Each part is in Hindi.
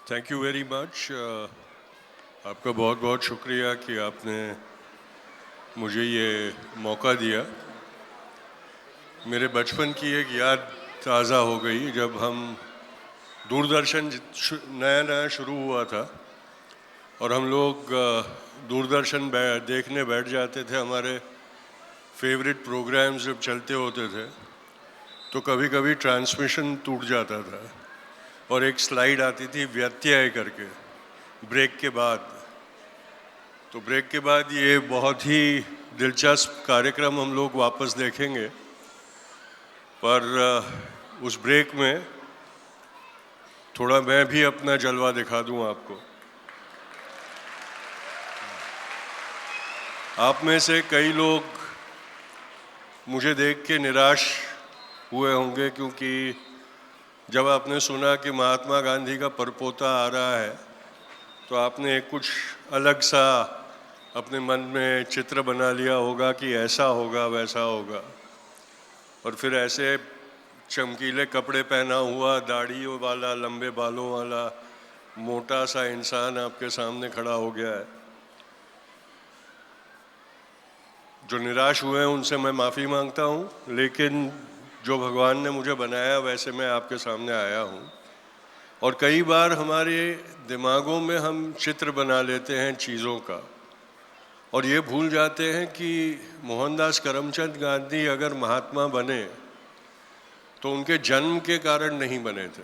Thank you very much. आपका बहुत बहुत शुक्रिया कि आपने मुझे ये मौका दिया। मेरे बचपन की एक याद ताज़ा हो गई जब हम दूरदर्शन नया नया शुरू हुआ था और हम लोग दूरदर्शन देखने बैठ जाते थे। हमारे फेवरेट प्रोग्राम्स जब चलते होते थे तो कभी कभी ट्रांसमिशन टूट जाता था और एक स्लाइड आती थी व्यत्यय करके, ब्रेक के बाद। तो ब्रेक के बाद ये बहुत ही दिलचस्प कार्यक्रम हम लोग वापस देखेंगे, पर उस ब्रेक में थोड़ा मैं भी अपना जलवा दिखा दूं आपको। आप में से कई लोग मुझे देख के निराश हुए होंगे, क्योंकि जब आपने सुना कि महात्मा गांधी का परपोता आ रहा है तो आपने कुछ अलग सा अपने मन में चित्र बना लिया होगा कि ऐसा होगा वैसा होगा, और फिर ऐसे चमकीले कपड़े पहना हुआ, दाढ़ी वाला, लंबे बालों वाला मोटा सा इंसान आपके सामने खड़ा हो गया है। जो निराश हुए हैं उनसे मैं माफ़ी मांगता हूँ, लेकिन जो भगवान ने मुझे बनाया वैसे मैं आपके सामने आया हूँ। और कई बार हमारे दिमागों में हम चित्र बना लेते हैं चीज़ों का और ये भूल जाते हैं कि मोहनदास करमचंद गांधी अगर महात्मा बने तो उनके जन्म के कारण नहीं बने थे,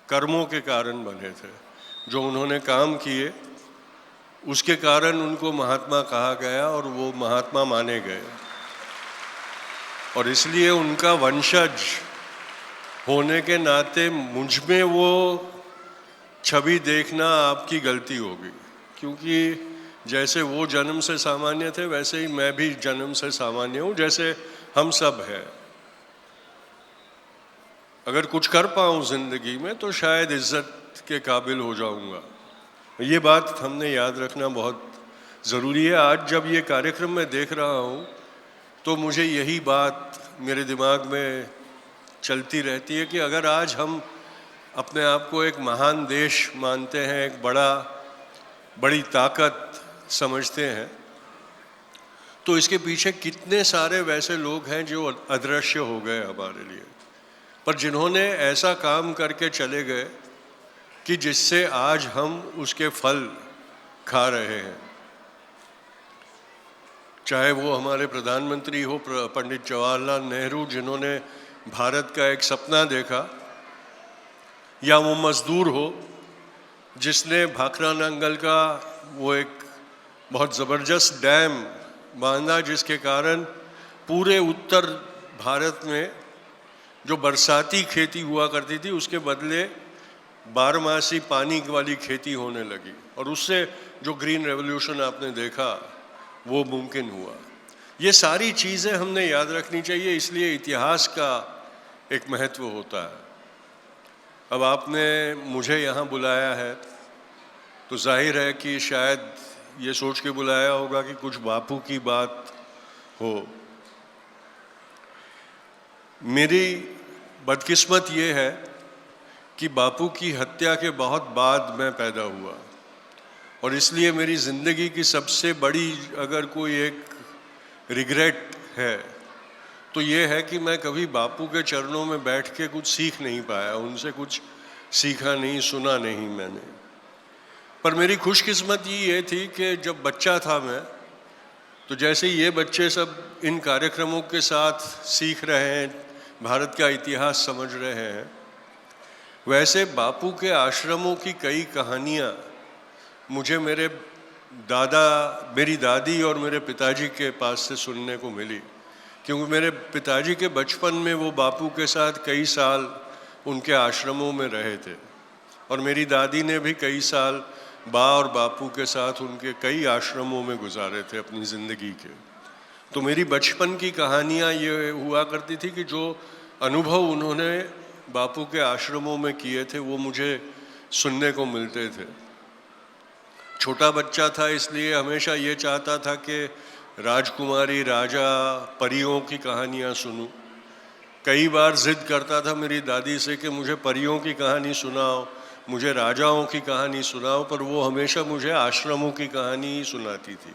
कर्मों के कारण बने थे। जो उन्होंने काम किए उसके कारण उनको महात्मा कहा गया और वो महात्मा माने गए, और इसलिए उनका वंशज होने के नाते मुझ में वो छवि देखना आपकी गलती होगी, क्योंकि जैसे वो जन्म से सामान्य थे वैसे ही मैं भी जन्म से सामान्य हूँ, जैसे हम सब हैं। अगर कुछ कर पाऊँ जिंदगी में तो शायद इज्जत के काबिल हो जाऊँगा। ये बात हमने याद रखना बहुत ज़रूरी है। आज जब ये कार्यक्रम मैं देख रहा हूँ तो मुझे यही बात मेरे दिमाग में चलती रहती है कि अगर आज हम अपने आप को एक महान देश मानते हैं, एक बड़ी ताकत समझते हैं, तो इसके पीछे कितने सारे वैसे लोग हैं जो अदृश्य हो गए हमारे लिए, पर जिन्होंने ऐसा काम करके चले गए कि जिससे आज हम उसके फल खा रहे हैं। चाहे वो हमारे प्रधानमंत्री हो पंडित जवाहरलाल नेहरू, जिन्होंने भारत का एक सपना देखा, या वो मजदूर हो जिसने भाखरा नंगल का वो एक बहुत ज़बरदस्त डैम बांधा, जिसके कारण पूरे उत्तर भारत में जो बरसाती खेती हुआ करती थी उसके बदले बारहमासी पानी वाली खेती होने लगी, और उससे जो ग्रीन रेवोल्यूशन आपने देखा वो मुमकिन हुआ। ये सारी चीज़ें हमने याद रखनी चाहिए, इसलिए इतिहास का एक महत्व होता है। अब आपने मुझे यहाँ बुलाया है तो जाहिर है कि शायद ये सोच के बुलाया होगा कि कुछ बापू की बात हो। मेरी बदकिस्मत ये है कि बापू की हत्या के बहुत बाद मैं पैदा हुआ, और इसलिए मेरी ज़िंदगी की सबसे बड़ी अगर कोई एक रिग्रेट है तो ये है कि मैं कभी बापू के चरणों में बैठ के कुछ सीख नहीं पाया, उनसे कुछ सीखा नहीं, सुना नहीं मैंने। पर मेरी खुशकिस्मती ये थी कि जब बच्चा था मैं, तो जैसे ये बच्चे सब इन कार्यक्रमों के साथ सीख रहे हैं, भारत का इतिहास समझ रहे हैं, वैसे बापू के आश्रमों की कई कहानियाँ मुझे मेरी दादी और मेरे पिताजी के पास से सुनने को मिली, क्योंकि मेरे पिताजी के बचपन में वो बापू के साथ कई साल उनके आश्रमों में रहे थे, और मेरी दादी ने भी कई साल और बापू के साथ उनके कई आश्रमों में गुजारे थे अपनी ज़िंदगी के। तो मेरी बचपन की कहानियाँ ये हुआ करती थी कि जो अनुभव उन्होंने बापू के आश्रमों में किए थे वो मुझे सुनने को मिलते थे। छोटा बच्चा था इसलिए हमेशा ये चाहता था कि राजकुमारी, राजा, परियों की कहानियाँ सुनूं। कई बार जिद करता था मेरी दादी से कि मुझे परियों की कहानी सुनाओ, मुझे राजाओं की कहानी सुनाओ, पर वो हमेशा मुझे आश्रमों की कहानी ही सुनाती थी।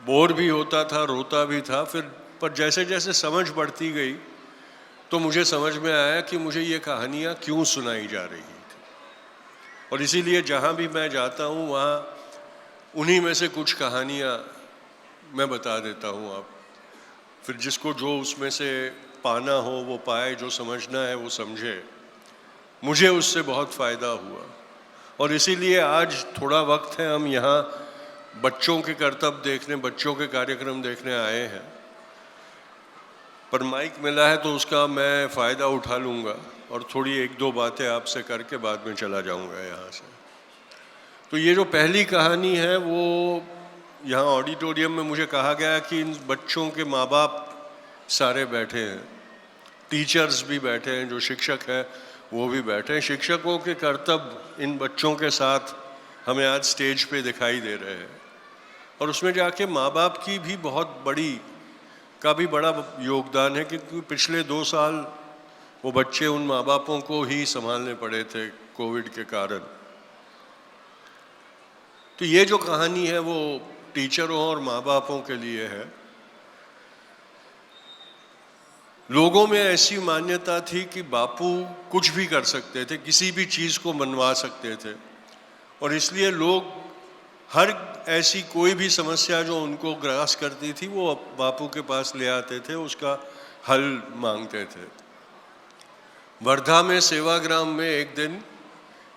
बोर भी होता था, रोता भी था। फिर पर जैसे जैसे समझ बढ़ती गई तो मुझे समझ में आया कि मुझे ये कहानियाँ क्यों सुनाई जा रही थी। और इसीलिए जहाँ भी मैं जाता हूँ वहाँ उन्हीं में से कुछ कहानियाँ मैं बता देता हूँ। आप फिर जिसको जो उसमें से पाना हो वो पाए, जो समझना है वो समझे। मुझे उससे बहुत फ़ायदा हुआ और इसीलिए आज थोड़ा वक्त है, हम यहाँ बच्चों के करतब देखने, बच्चों के कार्यक्रम देखने आए हैं। पर माइक मिला है तो उसका मैं फ़ायदा उठा लूँगा और थोड़ी एक दो बातें आपसे करके बाद में चला जाऊँगा यहाँ से। तो ये जो पहली कहानी है वो यहाँ ऑडिटोरियम में मुझे कहा गया कि इन बच्चों के माँ बाप सारे बैठे हैं, टीचर्स भी बैठे हैं, जो शिक्षक हैं वो भी बैठे हैं। शिक्षकों के करतब इन बच्चों के साथ हमें आज स्टेज पे दिखाई दे रहे हैं और उसमें जाके माँ बाप की भी बहुत बड़ा योगदान है, क्योंकि पिछले 2 साल वो बच्चे उन माँ बापों को ही संभालने पड़े थे कोविड के कारण। तो ये जो कहानी है वो टीचरों और माँ बापों के लिए है। लोगों में ऐसी मान्यता थी कि बापू कुछ भी कर सकते थे, किसी भी चीज़ को मनवा सकते थे और इसलिए लोग हर ऐसी कोई भी समस्या जो उनको ग्रास करती थी वो बापू के पास ले आते थे, उसका हल मांगते थे। वर्धा में सेवाग्राम में एक दिन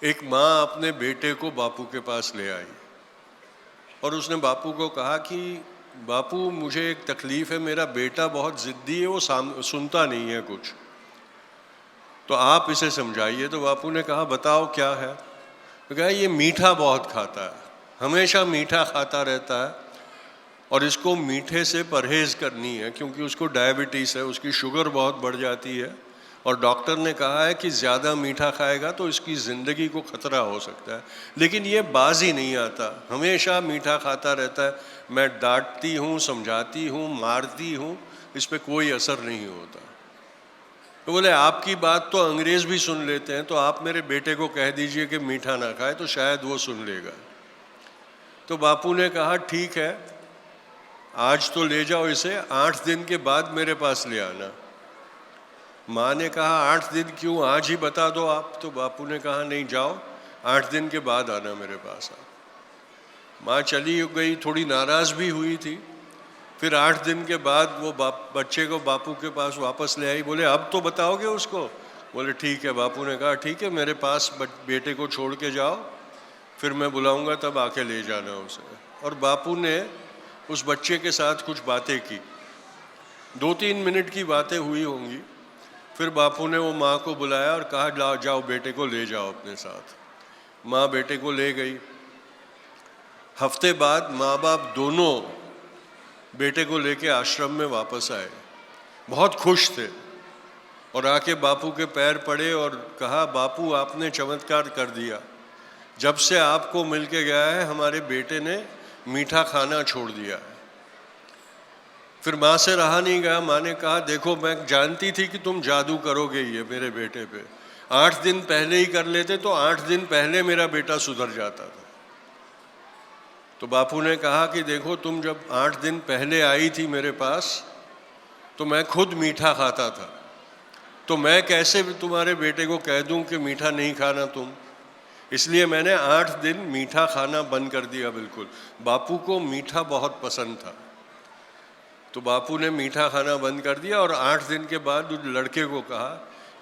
एक माँ अपने बेटे को बापू के पास ले आई और उसने बापू को कहा कि बापू मुझे एक तकलीफ है, मेरा बेटा बहुत ज़िद्दी है, वो सुनता नहीं है कुछ, तो आप इसे समझाइए। तो बापू ने कहा बताओ क्या है। तो कहा ये मीठा बहुत खाता है, हमेशा मीठा खाता रहता है और इसको मीठे से परहेज़ करनी है क्योंकि उसको डायबिटीज़ है, उसकी शुगर बहुत बढ़ जाती है और डॉक्टर ने कहा है कि ज़्यादा मीठा खाएगा तो इसकी ज़िंदगी को खतरा हो सकता है। लेकिन ये बाज ही नहीं आता, हमेशा मीठा खाता रहता है। मैं डांटती हूँ, समझाती हूँ, मारती हूँ, इस पर कोई असर नहीं होता। तो बोले आपकी बात तो अंग्रेज़ भी सुन लेते हैं, तो आप मेरे बेटे को कह दीजिए कि मीठा ना खाए तो शायद वो सुन लेगा। तो बापू ने कहा ठीक है, आज तो ले जाओ इसे, 8 दिन के बाद मेरे पास ले आना। माँ ने कहा 8 दिन क्यों, आज ही बता दो आप। तो बापू ने कहा नहीं, जाओ 8 दिन के बाद आना मेरे पास। माँ चली गई, थोड़ी नाराज़ भी हुई थी। फिर 8 दिन के बाद वो बच्चे को बापू के पास वापस ले आई। बोले अब तो बताओगे उसको। बोले ठीक है। बापू ने कहा ठीक है, मेरे पास बेटे को छोड़ के जाओ, फिर मैं बुलाऊंगा तब आके ले जाना उसे। और बापू ने उस बच्चे के साथ कुछ बातें की, 2-3 मिनट की बातें हुई होंगी। फिर बापू ने वो माँ को बुलाया और कहा जाओ बेटे को ले जाओ अपने साथ। माँ बेटे को ले गई। हफ्ते बाद माँ बाप दोनों बेटे को लेके आश्रम में वापस आए, बहुत खुश थे और आके बापू के पैर पड़े और कहा बापू आपने चमत्कार कर दिया, जब से आपको मिल के गया है हमारे बेटे ने मीठा खाना छोड़ दिया है। फिर माँ से रहा नहीं गया। माँ ने कहा देखो मैं जानती थी कि तुम जादू करोगे ये मेरे बेटे पे, 8 दिन पहले ही कर लेते तो 8 दिन पहले मेरा बेटा सुधर जाता था। तो बापू ने कहा कि देखो तुम जब 8 दिन पहले आई थी मेरे पास तो मैं खुद मीठा खाता था, तो मैं कैसे तुम्हारे बेटे को कह दूं कि मीठा नहीं खाना तुम, इसलिए मैंने 8 दिन मीठा खाना बंद कर दिया बिल्कुल। बापू को मीठा बहुत पसंद था तो बापू ने मीठा खाना बंद कर दिया और 8 दिन के बाद उस लड़के को कहा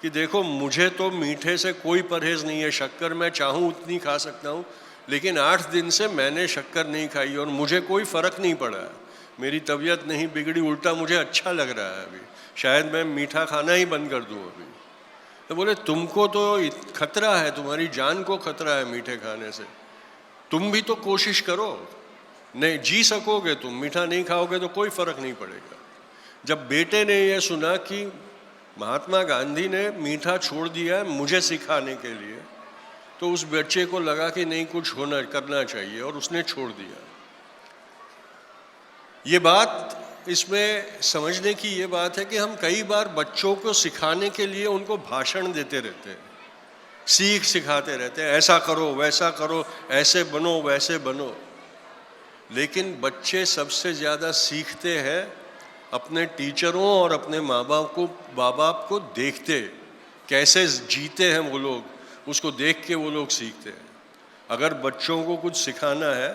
कि देखो मुझे तो मीठे से कोई परहेज़ नहीं है, शक्कर मैं चाहूँ उतनी खा सकता हूँ, लेकिन 8 दिन से मैंने शक्कर नहीं खाई और मुझे कोई फ़र्क नहीं पड़ा है, मेरी तबीयत नहीं बिगड़ी, उल्टा मुझे अच्छा लग रहा है। अभी शायद मैं मीठा खाना ही बंद कर दूँ अभी। तो बोले तुमको तो खतरा है, तुम्हारी जान को खतरा है मीठे खाने से, तुम भी तो कोशिश करो, नहीं जी सकोगे तुम, मीठा नहीं खाओगे तो कोई फ़र्क नहीं पड़ेगा। जब बेटे ने यह सुना कि महात्मा गांधी ने मीठा छोड़ दिया है मुझे सिखाने के लिए, तो उस बच्चे को लगा कि नहीं कुछ करना चाहिए और उसने छोड़ दिया। ये बात इसमें समझने की ये बात है कि हम कई बार बच्चों को सिखाने के लिए उनको भाषण देते रहते हैं, सीख सिखाते रहते हैं, ऐसा करो वैसा करो, ऐसे बनो वैसे बनो। लेकिन बच्चे सबसे ज़्यादा सीखते हैं अपने टीचरों और अपने माँ बाप को देखते, कैसे जीते हैं वो लोग, उसको देख के वो लोग सीखते हैं। अगर बच्चों को कुछ सिखाना है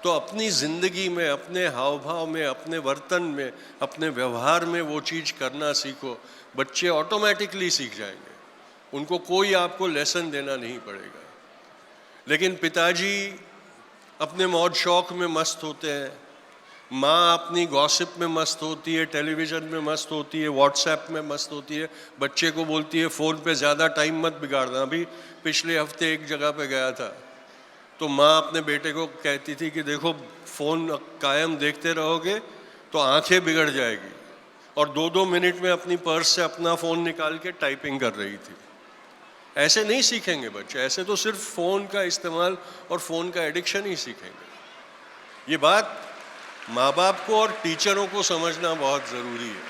तो अपनी ज़िंदगी में, अपने हाव भाव में, अपने वर्तन में, अपने व्यवहार में वो चीज़ करना सीखो। बच्चे ऑटोमेटिकली सीख जाएंगे, उनको कोई आपको लेसन देना नहीं पड़ेगा। लेकिन पिताजी अपने मौज शौक में मस्त होते हैं, माँ अपनी गॉसिप में मस्त होती है, टेलीविज़न में मस्त होती है, व्हाट्सएप में मस्त होती है, बच्चे को बोलती है फ़ोन पे ज़्यादा टाइम मत बिगाड़ना। अभी पिछले हफ्ते एक जगह पे गया था तो माँ अपने बेटे को कहती थी कि देखो फ़ोन कायम देखते रहोगे तो आंखें बिगड़ जाएगी, और 2-2 मिनट में अपनी पर्स से अपना फ़ोन निकाल के टाइपिंग कर रही थी। ऐसे नहीं सीखेंगे बच्चे, ऐसे तो सिर्फ फ़ोन का इस्तेमाल और फ़ोन का एडिक्शन ही सीखेंगे। ये बात माँ बाप को और टीचरों को समझना बहुत ज़रूरी है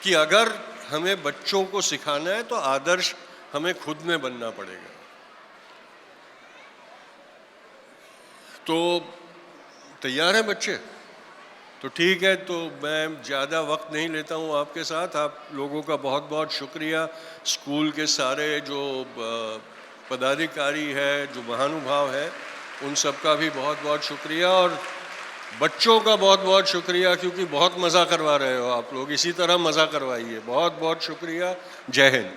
कि अगर हमें बच्चों को सिखाना है तो आदर्श हमें खुद में बनना पड़ेगा। तो तैयार हैं बच्चे? तो ठीक है, तो मैं ज़्यादा वक्त नहीं लेता हूँ आपके साथ। आप लोगों का बहुत बहुत शुक्रिया, स्कूल के सारे जो पदाधिकारी है, जो महानुभाव है, उन सब का भी बहुत बहुत शुक्रिया, और बच्चों का बहुत बहुत शुक्रिया क्योंकि बहुत मज़ा करवा रहे हो आप लोग। इसी तरह मज़ा करवाइए। बहुत बहुत शुक्रिया। जय Hind.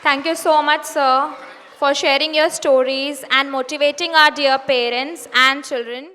Thank you so much, sir, for sharing your stories and motivating our dear parents and children.